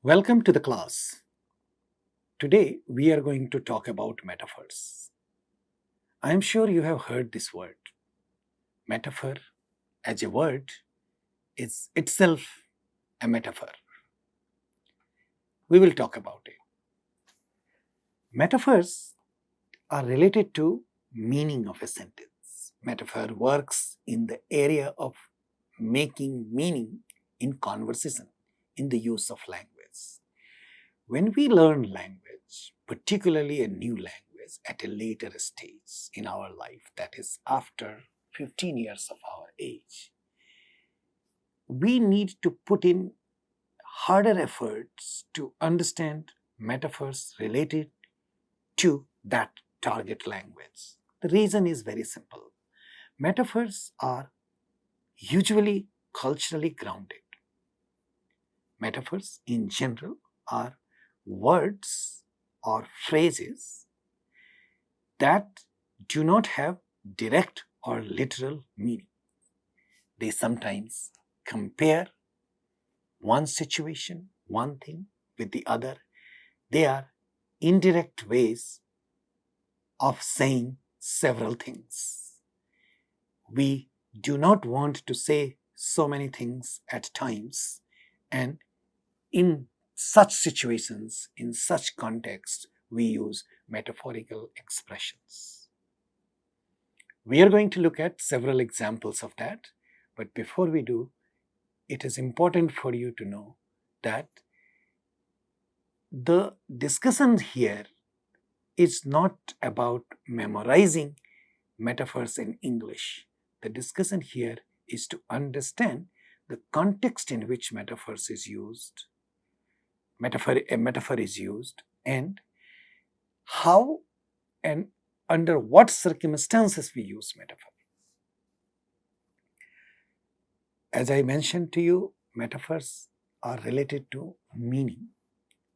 Welcome to the class. Today we are going to talk about metaphors. I am sure you have heard this word. Metaphor as a word is itself a metaphor. We will talk about it. Metaphors are related to meaning of a sentence. Metaphor works in the area of making meaning in conversation, in the use of language. When we learn language, particularly a new language at a later stage in our life, that is after 15 years of our age, we need to put in harder efforts to understand metaphors related to that target language. The reason is very simple. Metaphors are usually culturally grounded. Metaphors in general are words or phrases that do not have direct or literal meaning. They sometimes compare one situation, one thing with the other. They are indirect ways of saying several things. We do not want to say so many things at times, and in such situations, in such contexts, we use metaphorical expressions. We are going to look at several examples of that, but before we do, it is important for you to know that the discussion here is not about memorizing metaphors in English. The discussion here is to understand the context in which a metaphor is used, and how and under what circumstances we use metaphor. As I mentioned to you, metaphors are related to meaning.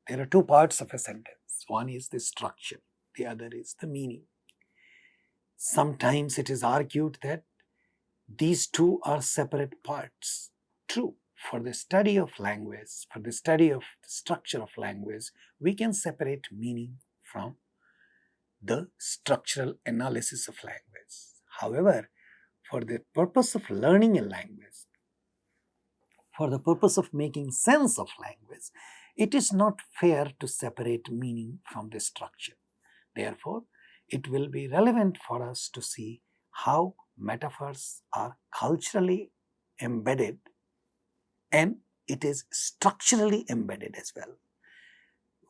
There are two parts of a sentence. One is the structure, the other is the meaning. Sometimes it is argued that these two are separate parts. True. For the study of language, for the study of the structure of language, we can separate meaning from the structural analysis of language. However, for the purpose of learning a language, for the purpose of making sense of language, it is not fair to separate meaning from the structure. Therefore, it will be relevant for us to see how metaphors are culturally embedded and it is structurally embedded as well.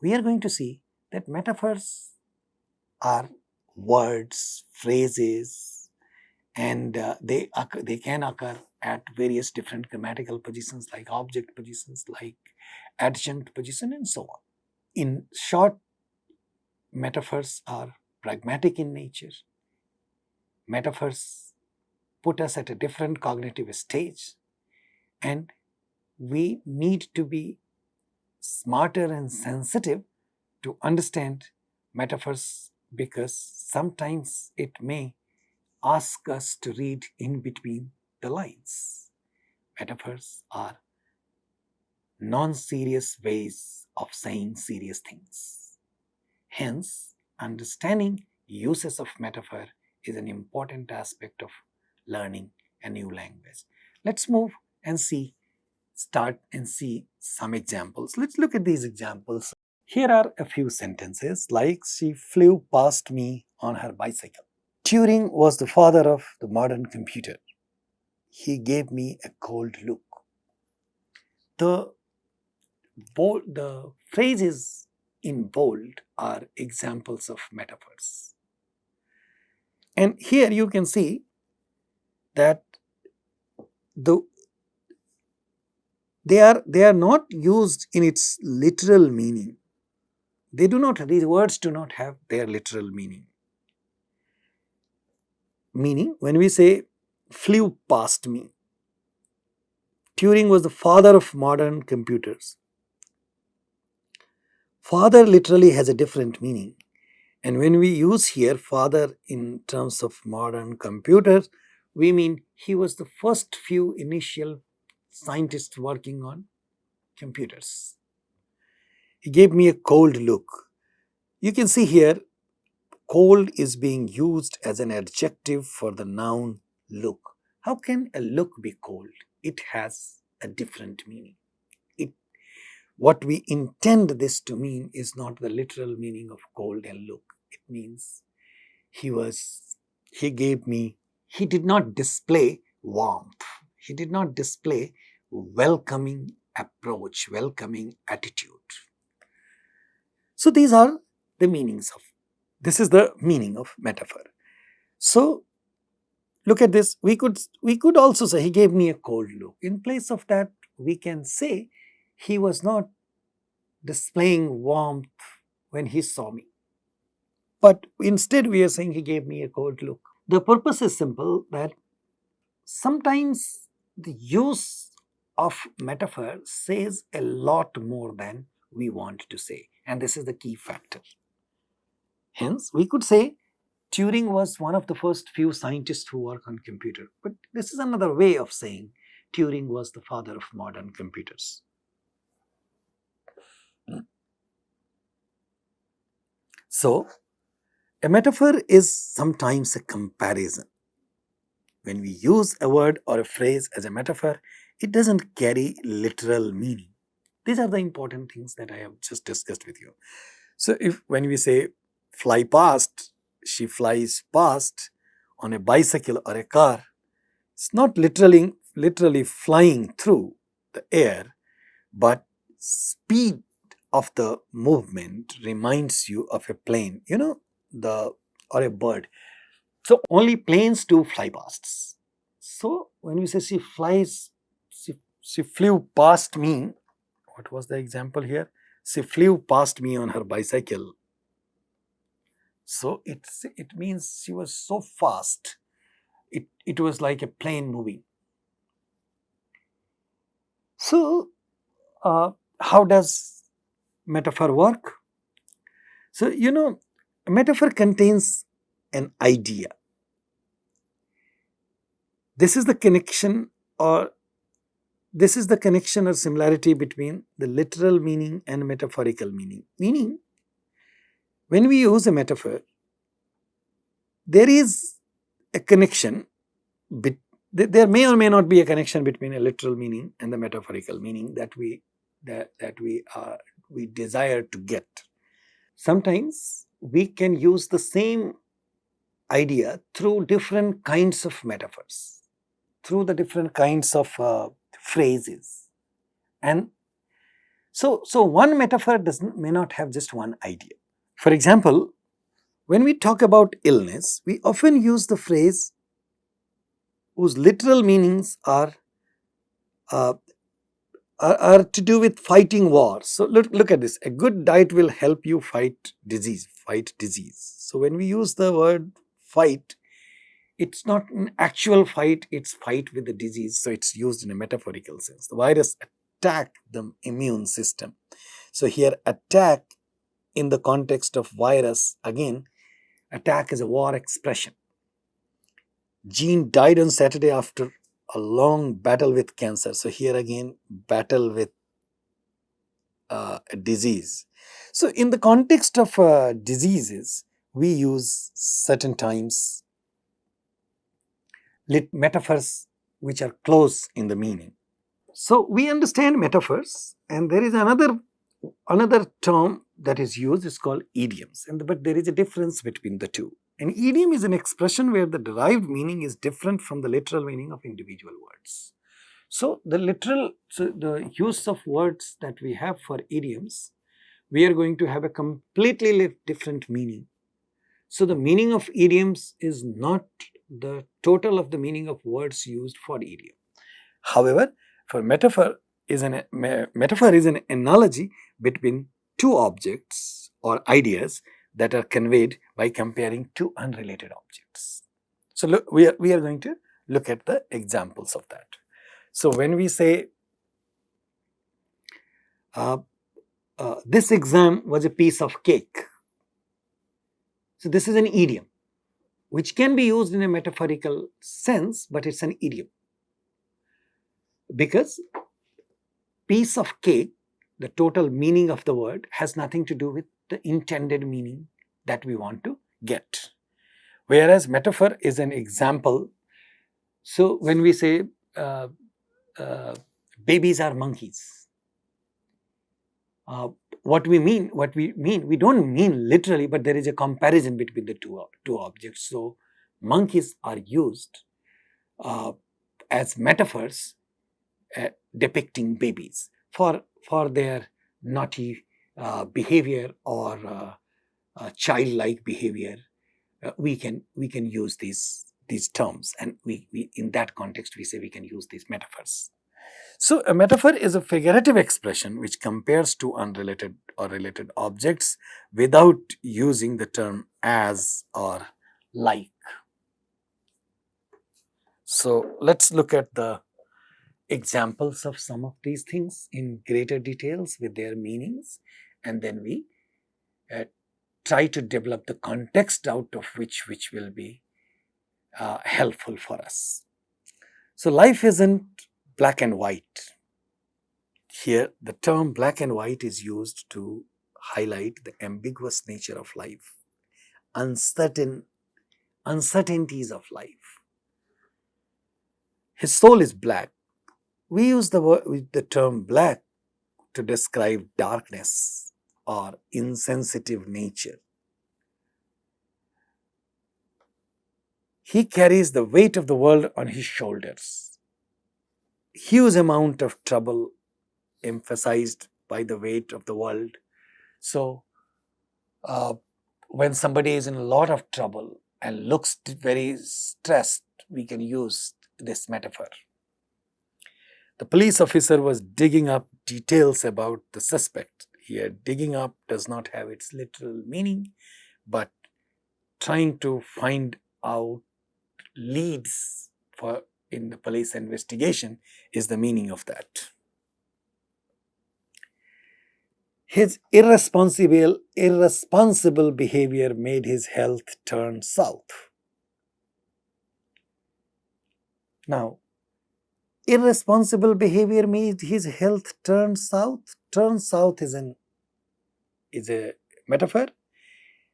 We are going to see that metaphors are words, phrases, and they can occur at various different grammatical positions like object positions, like adjunct position, and so on. In short, metaphors are pragmatic in nature. Metaphors put us at a different cognitive stage, and we need to be smarter and sensitive to understand metaphors, because sometimes it may ask us to read in between the lines. Metaphors are non-serious ways of saying serious things. Hence, understanding uses of metaphor is an important aspect of learning a new language. Let's move and start and see some examples. Let's look at these examples. Here are a few sentences like, she flew past me on her bicycle. Turing was the father of the modern computer. He gave me a cold look. The phrases in bold are examples of metaphors. And here you can see that they are not used in its literal meaning. These words do not have their literal meaning. Meaning, when we say flew past me, Turing was the father of modern computers. Father literally has a different meaning. And when we use here father in terms of modern computers, we mean he was the first few initial scientists working on computers. He gave me a cold look. You can see here, cold is being used as an adjective for the noun look. How can a look be cold? It has a different meaning. What we intend this to mean is not the literal meaning of cold and look. It means he did not display warmth. He did not display welcoming approach, welcoming attitude. So these are the meanings of, this is the meaning of metaphor. So look at this. We could also say he gave me a cold look. In place of that, we can say he was not displaying warmth when he saw me. But instead we are saying he gave me a cold look. The purpose is simple, that sometimes the use of metaphor says a lot more than we want to say. And this is the key factor. Hence, we could say Turing was one of the first few scientists who work on computer. But this is another way of saying Turing was the father of modern computers. So, a metaphor is sometimes a comparison. When we use a word or a phrase as a metaphor, it doesn't carry literal meaning. These are the important things that I have just discussed with you. So, when we say fly past, she flies past on a bicycle or a car, it's not literally flying through the air, but speed of the movement reminds you of a plane, or a bird. So only planes do fly past. So when we say she flew past me, what was the example here? She flew past me on her bicycle. So it means she was so fast, it was like a plane moving. So how does metaphor work? So, a metaphor contains an idea. This is the connection or similarity between the literal meaning and metaphorical meaning. Meaning, when we use a metaphor, there is a connection. There may or may not be a connection between a literal meaning and the metaphorical meaning that we desire to get. Sometimes we can use the same idea through different kinds of metaphors, through the different kinds of phrases. And so one metaphor may not have just one idea. For example, when we talk about illness, we often use the phrase whose literal meanings are to do with fighting wars. So look at this. A good diet will help you fight disease. So when we use the word fight, it's not an actual fight, it's fight with the disease. So it's used in a metaphorical sense. The virus attack the immune system. So here attack in the context of virus, again, attack is a war expression. Jean died on Saturday after a long battle with cancer. So here again, battle with a disease. So in the context of diseases, we use certain times metaphors which are close in the meaning. So we understand metaphors, and there is another term that is used, is called idioms. But there is a difference between the two. An idiom is an expression where the derived meaning is different from the literal meaning of individual words. So the use of words that we have for idioms, we are going to have a completely different meaning. So the meaning of idioms is not the total of the meaning of words used for idiom. However, for metaphor is an analogy between two objects or ideas that are conveyed by comparing two unrelated objects. So look, we are going to look at the examples of that. So when we say this exam was a piece of cake, so this is an idiom which can be used in a metaphorical sense, but it's an idiom because piece of cake the total meaning of the word has nothing to do with the intended meaning that we want to get. Whereas metaphor is an example. So when we say uh, babies are monkeys, what we mean, we don't mean literally, but there is a comparison between the two objects. So monkeys are used as metaphors depicting babies for their naughty behavior or childlike behavior. We can use these terms, and we in that context we say we can use these metaphors. So a metaphor is a figurative expression which compares two unrelated or related objects without using the term as or like. So let's look at the examples of some of these things in greater details with their meanings, and then we try to develop the context out of which will be helpful for us. So life isn't black and white. Here the term black and white is used to highlight the ambiguous nature of life, uncertainties of life. His soul is black. We use the term black to describe darkness or insensitive nature. He carries the weight of the world on his shoulders. Huge amount of trouble emphasized by the weight of the world. So when somebody is in a lot of trouble and looks very stressed, we can use this metaphor. The police officer was digging up details about the suspect. Here, digging up does not have its literal meaning, but trying to find out leads in the police investigation is the meaning of that. His irresponsible behavior made his health turn south. Now, irresponsible behavior made his health turn south. Turn south is a metaphor,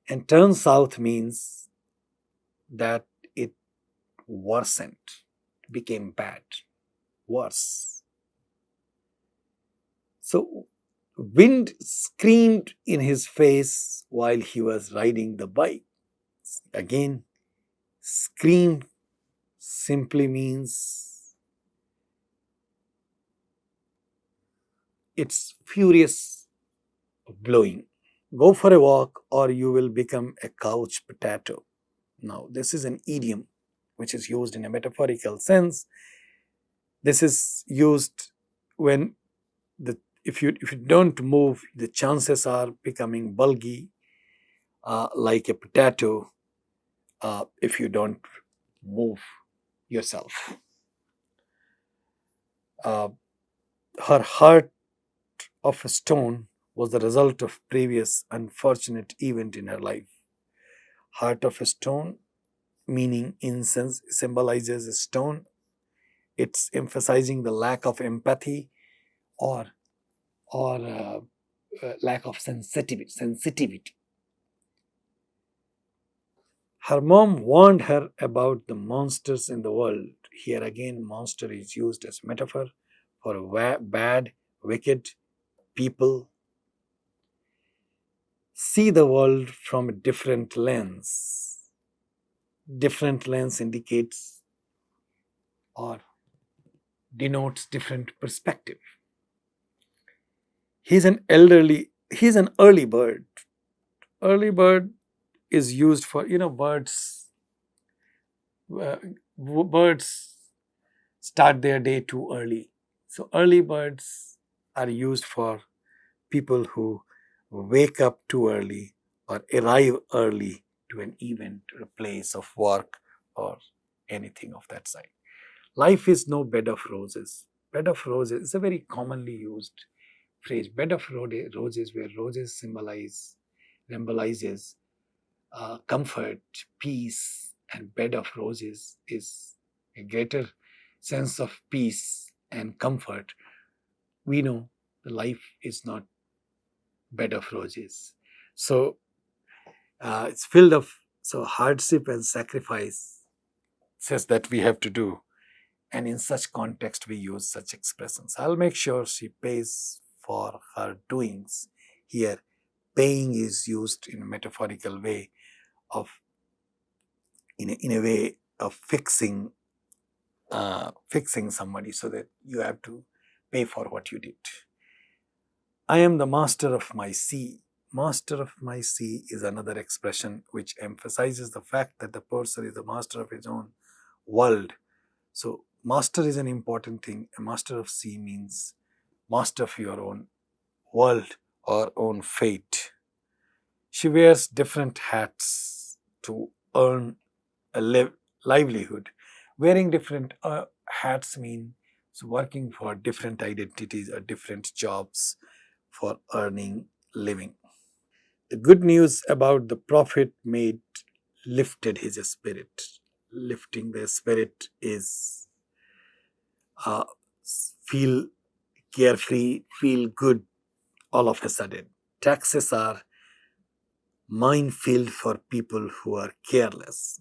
and turn south means that it worsened, became bad, worse. So wind screamed in his face while he was riding the bike. Again, scream simply means it's furious blowing. Go for a walk or you will become a couch potato. Now, this is an idiom which is used in a metaphorical sense. This is used when if you don't move, the chances are becoming bulgy, like a potato, if you don't move yourself. Her heart of a stone was the result of previous unfortunate event in her life. Heart of a stone, meaning incense, symbolizes a stone. It's emphasizing the lack of empathy or lack of sensitivity. Her mom warned her about the monsters in the world. Here again, monster is used as metaphor for bad, wicked people. See the world from a different lens. Different lens indicates or denotes different perspective. He's an early bird. Early bird is used for, birds start their day too early. So early birds are used for people who wake up too early or arrive early to an event or a place of work or anything of that side. Life is no bed of roses. Bed of roses is a very commonly used phrase. Bed of roses, where roses symbolizes comfort, peace, and bed of roses is a greater sense of peace and comfort. We know the life is not bed of roses. So it's filled of hardship and sacrifice says that we have to do. And in such context, we use such expressions. I'll make sure she pays for her doings. Here, paying is used in a metaphorical way of, in a way of fixing somebody, so that you have to pay for what you did. I am the master of my sea. Master of my sea is another expression which emphasizes the fact that the person is the master of his own world. So, master is an important thing. A master of sea means master of your own world or own fate. She wears different hats to earn a livelihood. Wearing different hats means working for different identities or different jobs for earning living. The good news about the prophet made lifted his spirit. Lifting the spirit is uh, feel carefree, feel good all of a sudden. Taxes are minefield for people who are careless.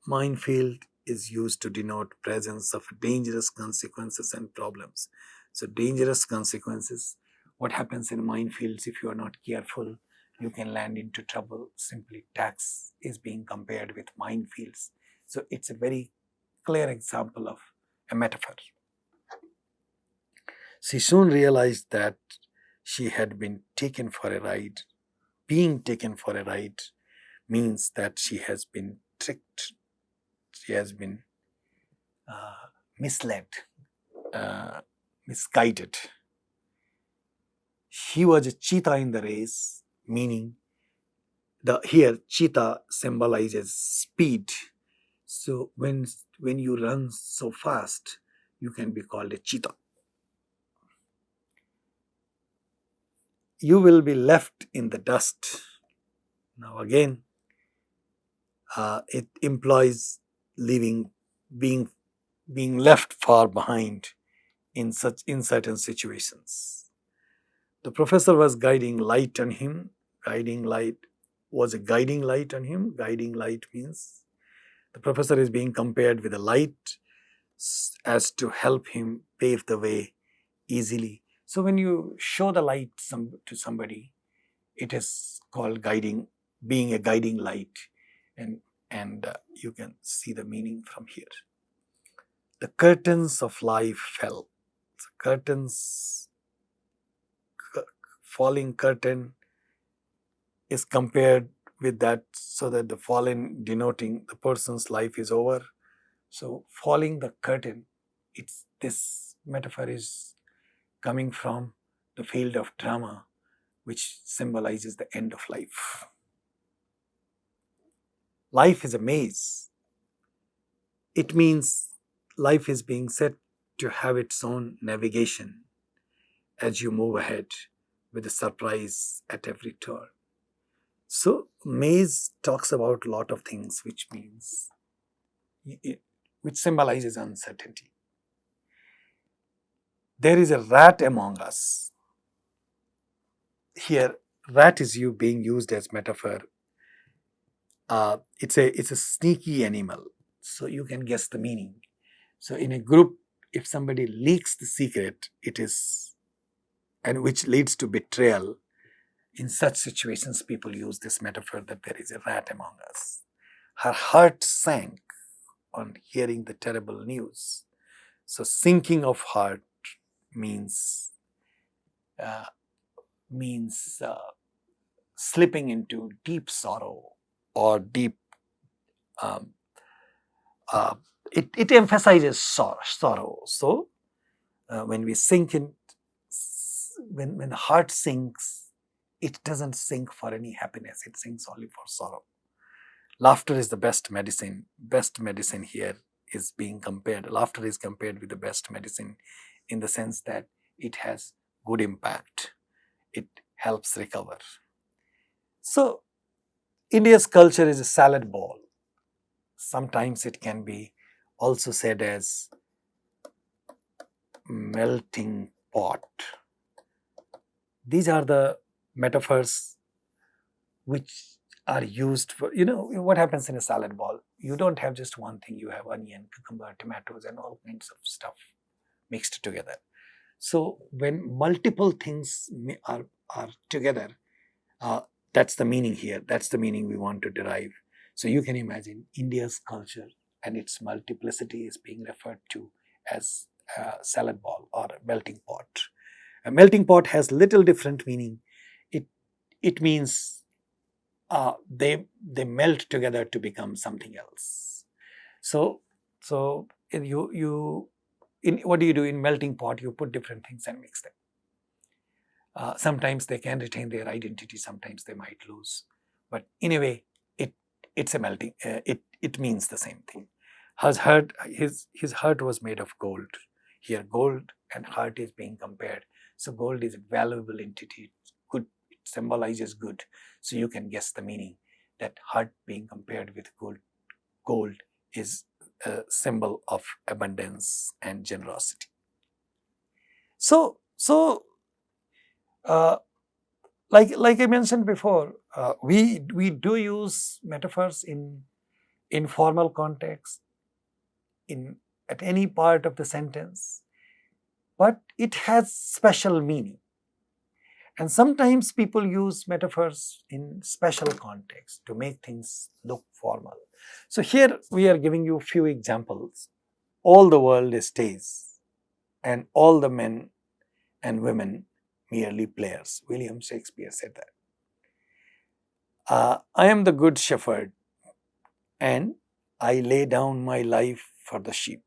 Minefield is used to denote presence of dangerous consequences and problems. So dangerous consequences, what happens in minefields if you are not careful, you can land into trouble. Simply tax is being compared with minefields. So it's a very clear example of a metaphor. She soon realized that she had been taken for a ride. Being taken for a ride means that she has been tricked. She has been misled, misguided. He was a cheetah in the race, meaning here cheetah symbolizes speed. So when you run so fast, you can be called a cheetah. You will be left in the dust. Now again, it implies being left far behind in certain situations. The professor was guiding light on him. Guiding light was a guiding light on him. Guiding light means the professor is being compared with a light as to help him pave the way easily. So when you show the light to somebody, it is called guiding, being a guiding light, and you can see the meaning from here. The curtains of life fell. The curtains, falling curtain is compared with that, so that the fallen denoting the person's life is over. So falling the curtain, this metaphor is coming from the field of drama, which symbolizes the end of life. Life is a maze. It means life is being set to have its own navigation as you move ahead, with a surprise at every turn. So maze talks about a lot of things, which means, which symbolizes uncertainty. There is a rat among us. Here, rat is being used as metaphor. It's a sneaky animal, so you can guess the meaning. So in a group, if somebody leaks the secret, and which leads to betrayal, in such situations, people use this metaphor that there is a rat among us. Her heart sank on hearing the terrible news. So sinking of heart means slipping into deep sorrow or deep. It emphasizes sorrow. So when we sink in, when the heart sinks, it doesn't sink for any happiness. It sinks only for sorrow. Laughter is the best medicine. Best medicine here is being compared. Laughter is compared with the best medicine in the sense that it has good impact. It helps recover. So India's culture is a salad bowl. Sometimes it can be also said as melting pot. these are the metaphors which are used for, what happens in a salad bowl. You don't have just one thing, you have onion, cucumber, tomatoes, and all kinds of stuff mixed together. So when multiple things are together, that's the meaning here. That's the meaning we want to derive. So you can imagine India's culture and its multiplicity is being referred to as a salad bowl or a melting pot. A melting pot has little different meaning. It means they melt together to become something else. So you in what do you do in melting pot? You put different things and mix them. Sometimes they can retain their identity, sometimes they might lose. But in a way, it's a melting. It means the same thing. His heart was made of gold. Here, gold and heart is being compared. So gold is a valuable entity. Good, it symbolizes good. So you can guess the meaning that heart being compared with gold. Gold is a symbol of abundance and generosity. So like I mentioned before, we do use metaphors in informal context, at any part of the sentence, but it has special meaning. And sometimes people use metaphors in special context to make things look formal. So here we are giving you a few examples. All the world is stays, and all the men and women merely players. William Shakespeare said that. I am the good shepherd, and I lay down my life for the sheep.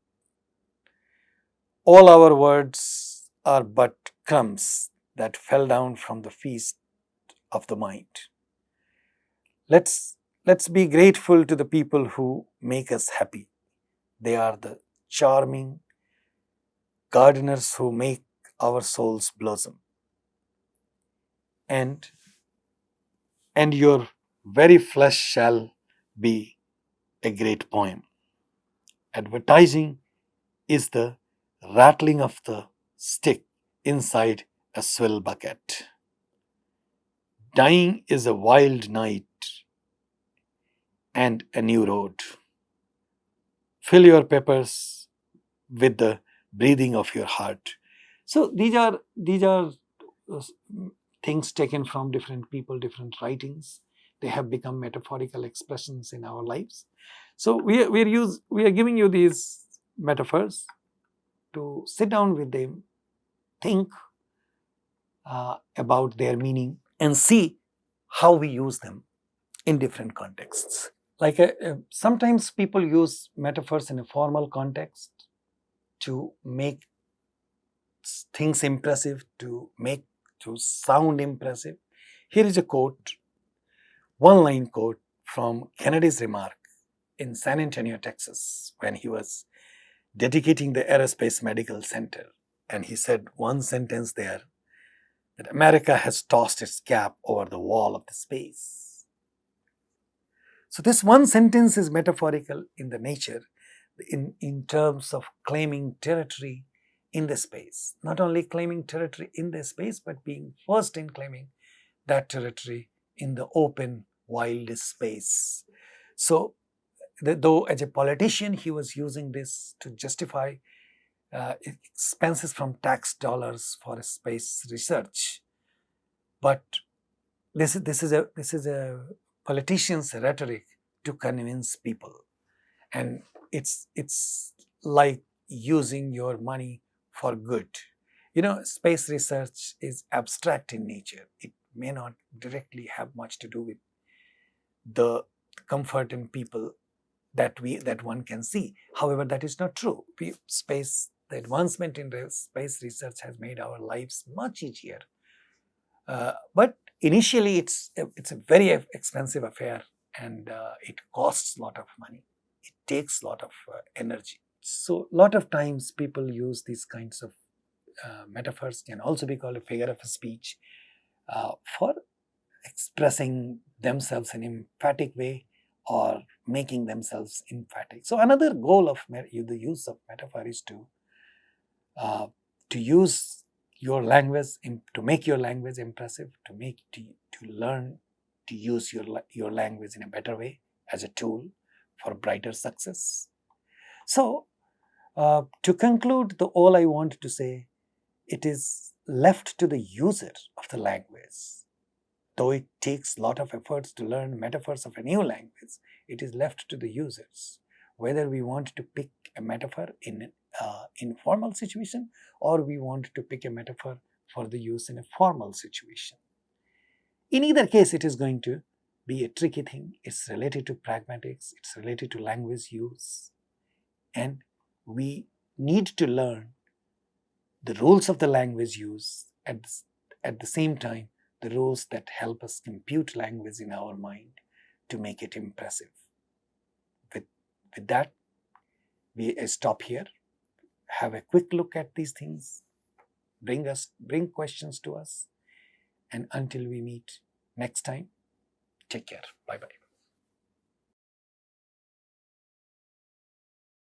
All our words are but crumbs that fell down from the feast of the mind. Let's be grateful to the people who make us happy. They are the charming gardeners who make our souls blossom. And your very flesh shall be a great poem. Advertising is the rattling of the stick inside a swill bucket. Dying is a wild night and a new road. Fill your peppers with the breathing of your heart. So these are things taken from different people, different writings. They have become metaphorical expressions in our lives. So we are giving you these metaphors to sit down with them, think about their meaning, and see how we use them in different contexts. Like sometimes people use metaphors in a formal context to make things impressive, to sound impressive. Here is a quote, one-line quote from Kennedy's remark in San Antonio, Texas, when he was dedicating the Aerospace Medical Center. And he said one sentence there, that America has tossed its cap over the wall of the space. So this one sentence is metaphorical in the nature, in terms of claiming territory in the space. Not only claiming territory in the space, but being first in claiming that territory in the open, wild space. So though as a politician, he was using this to justify expenses from tax dollars for space research. But this is a politician's rhetoric to convince people. And it's like using your money for good. Space research is abstract in nature. It may not directly have much to do with the comfort in people that one can see. However, that is not true. The advancement in space research has made our lives much easier. But initially, it's a very expensive affair, and it costs a lot of money. It takes a lot of energy. So a lot of times people use these kinds of metaphors, can also be called a figure of speech, for expressing themselves in an emphatic way or making themselves emphatic. So another goal of the use of metaphor is to use your language, to make your language impressive, to learn to use your language in a better way as a tool for brighter success. So, to conclude, all I want to say, it is left to the user of the language. Though it takes a lot of efforts to learn metaphors of a new language, it is left to the users whether we want to pick a metaphor in an informal situation, or we want to pick a metaphor for the use in a formal situation. In either case, it is going to be a tricky thing. It's related to pragmatics, it's related to language use, and we need to learn the rules of the language use at the same time, the rules that help us compute language in our mind to make it impressive. With that, we stop here, have a quick look at these things, bring questions to us, and until we meet next time, take care. Bye-bye.